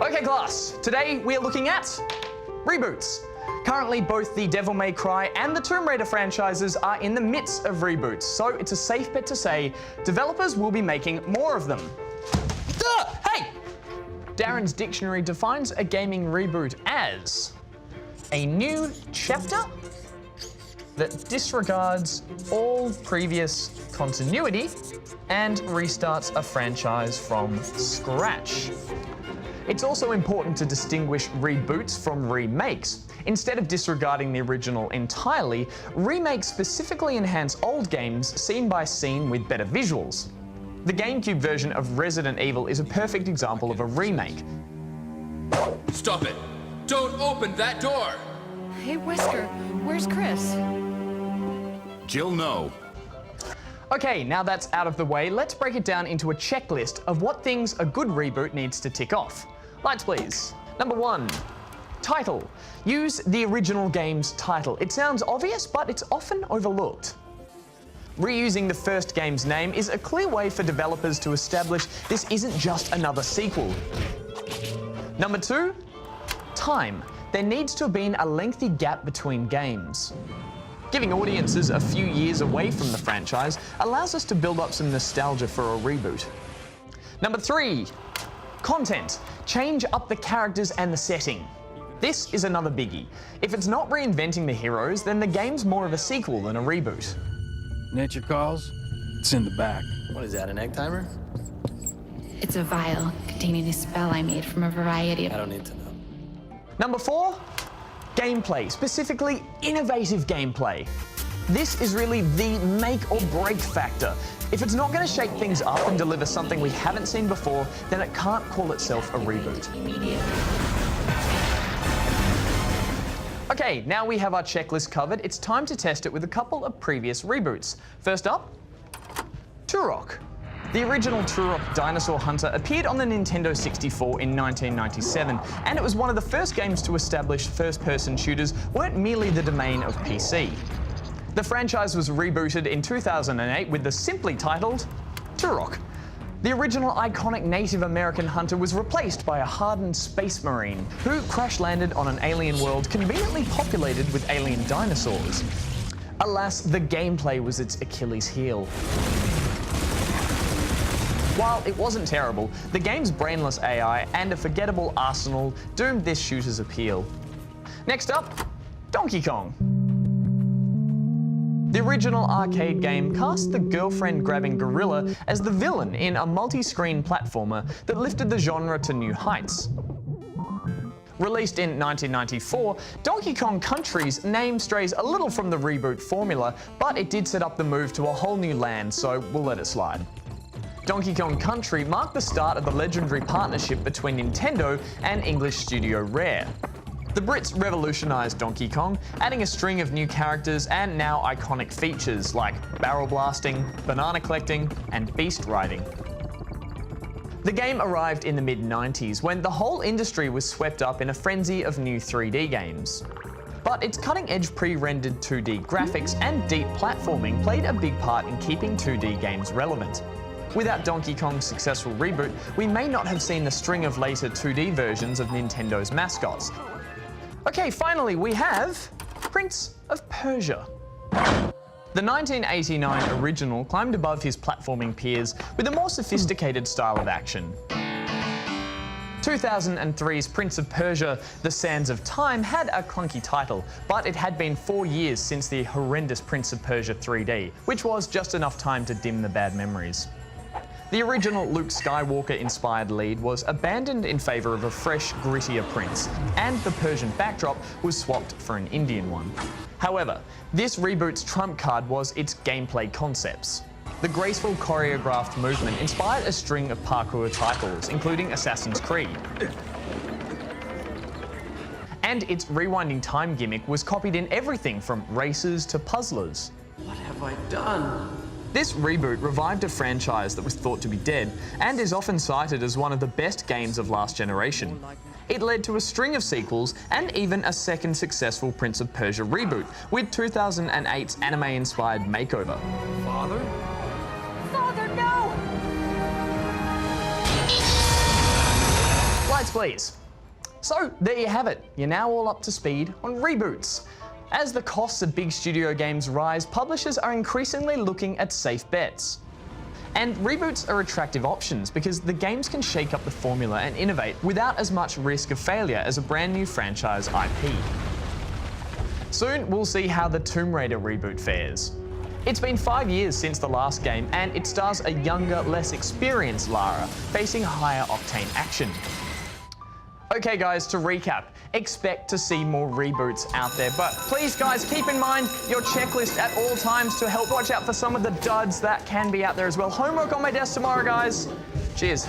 Okay class, today we are looking at reboots. Currently both the Devil May Cry and the Tomb Raider franchises are in the midst of reboots, so it's a safe bet to say developers will be making more of them. Hey! Darren's dictionary defines a gaming reboot as a new chapter that disregards all previous continuity and restarts a franchise from scratch. It's also important to distinguish reboots from remakes. Instead of disregarding the original entirely, remakes specifically enhance old games scene by scene with better visuals. The GameCube version of Resident Evil is a perfect example of a remake. Stop it! Don't open that door! Hey, Whisker, where's Chris? Jill, no. Okay, now that's out of the way, let's break it down into a checklist of what things a good reboot needs to tick off. Lights please. Number 1. Title. Use the original game's title. It sounds obvious, but it's often overlooked. Reusing the first game's name is a clear way for developers to establish this isn't just another sequel. Number 2. Time. There needs to have been a lengthy gap between games. Giving audiences a few years away from the franchise allows us to build up some nostalgia for a reboot. Number 3. Content. Change up the characters and the setting. This is another biggie. If it's not reinventing the heroes, then the game's more of a sequel than a reboot. Nature calls? It's in the back. What is that, an egg timer? It's a vial containing a spell I made from a variety of... I don't need to know. Number 4. Gameplay, specifically innovative gameplay. This is really the make or break factor. If it's not going to shake things up and deliver something we haven't seen before, then it can't call itself a reboot. Okay, now we have our checklist covered, it's time to test it with a couple of previous reboots. First up, Turok. The original Turok Dinosaur Hunter appeared on the Nintendo 64 in 1997, and it was one of the first games to establish first-person shooters weren't merely the domain of PC. The franchise was rebooted in 2008 with the simply titled Turok. The original iconic Native American hunter was replaced by a hardened space marine who crash-landed on an alien world conveniently populated with alien dinosaurs. Alas, the gameplay was its Achilles heel. While it wasn't terrible, the game's brainless AI and a forgettable arsenal doomed this shooter's appeal. Next up, Donkey Kong. The original arcade game cast the girlfriend-grabbing gorilla as the villain in a multi-screen platformer that lifted the genre to new heights. Released in 1994, Donkey Kong Country's name strays a little from the reboot formula, but it did set up the move to a whole new land, so we'll let it slide. Donkey Kong Country marked the start of the legendary partnership between Nintendo and English studio Rare. The Brits revolutionized Donkey Kong, adding a string of new characters and now iconic features like barrel blasting, banana collecting, and beast riding. The game arrived in the mid-90s when the whole industry was swept up in a frenzy of new 3D games. But its cutting-edge pre-rendered 2D graphics and deep platforming played a big part in keeping 2D games relevant. Without Donkey Kong's successful reboot, we may not have seen the string of later 2D versions of Nintendo's mascots. Okay, finally we have Prince of Persia. The 1989 original climbed above his platforming peers with a more sophisticated style of action. 2003's Prince of Persia: The Sands of Time had a clunky title, but it had been 4 years since the horrendous Prince of Persia 3D, which was just enough time to dim the bad memories. The original Luke Skywalker-inspired lead was abandoned in favour of a fresh, grittier prince, and the Persian backdrop was swapped for an Indian one. However, this reboot's trump card was its gameplay concepts. The graceful choreographed movement inspired a string of parkour titles, including Assassin's Creed. And its rewinding time gimmick was copied in everything from races to puzzlers. What have I done? This reboot revived a franchise that was thought to be dead, and is often cited as one of the best games of last generation. It led to a string of sequels, and even a second successful Prince of Persia reboot, with 2008's anime-inspired Makeover. Father? Father, no! Lights please. So there you have it, you're now all up to speed on reboots. As the costs of big studio games rise, publishers are increasingly looking at safe bets. And reboots are attractive options because the games can shake up the formula and innovate without as much risk of failure as a brand new franchise IP. Soon we'll see how the Tomb Raider reboot fares. It's been 5 years since the last game, and it stars a younger, less experienced Lara facing higher octane action. Okay guys, to recap, expect to see more reboots out there, but please guys, keep in mind your checklist at all times to help watch out for some of the duds that can be out there as well. Homework on my desk tomorrow, guys. Cheers.